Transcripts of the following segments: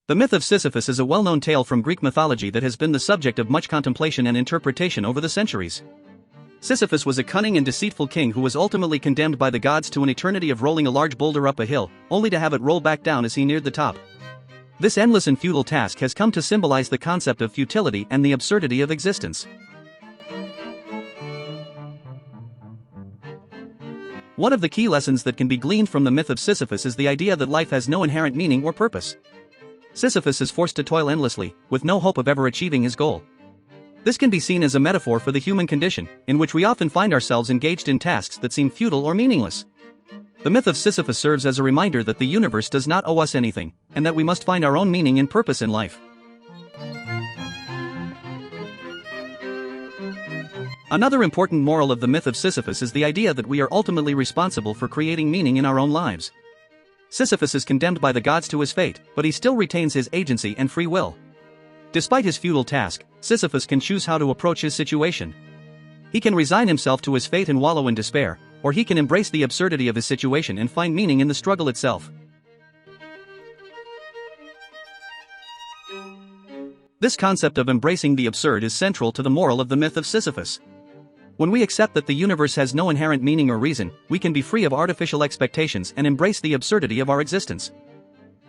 The myth of Sisyphus is a well-known tale from Greek mythology that has been the subject of much contemplation and interpretation over the centuries. Sisyphus was a cunning and deceitful king who was ultimately condemned by the gods to an eternity of rolling a large boulder up a hill, only to have it roll back down as he neared the top. This endless and futile task has come to symbolize the concept of futility and the absurdity of existence. One of the key lessons that can be gleaned from the myth of Sisyphus is the idea that life has no inherent meaning or purpose. Sisyphus is forced to toil endlessly, with no hope of ever achieving his goal. This can be seen as a metaphor for the human condition, in which we often find ourselves engaged in tasks that seem futile or meaningless. The myth of Sisyphus serves as a reminder that the universe does not owe us anything, and that we must find our own meaning and purpose in life. Another important moral of the myth of Sisyphus is the idea that we are ultimately responsible for creating meaning in our own lives. Sisyphus is condemned by the gods to his fate, but he still retains his agency and free will. Despite his futile task, Sisyphus can choose how to approach his situation. He can resign himself to his fate and wallow in despair, or he can embrace the absurdity of his situation and find meaning in the struggle itself. This concept of embracing the absurd is central to the moral of the myth of Sisyphus. When we accept that the universe has no inherent meaning or reason, we can be free of artificial expectations and embrace the absurdity of our existence.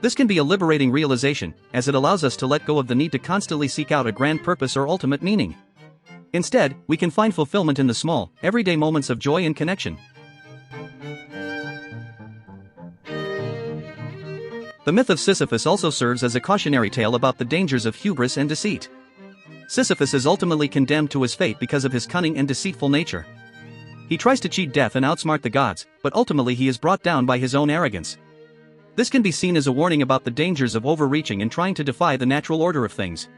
This can be a liberating realization, as it allows us to let go of the need to constantly seek out a grand purpose or ultimate meaning. Instead, we can find fulfillment in the small, everyday moments of joy and connection. The myth of Sisyphus also serves as a cautionary tale about the dangers of hubris and deceit. Sisyphus is ultimately condemned to his fate because of his cunning and deceitful nature. He tries to cheat death and outsmart the gods, but ultimately he is brought down by his own arrogance. This can be seen as a warning about the dangers of overreaching and trying to defy the natural order of things.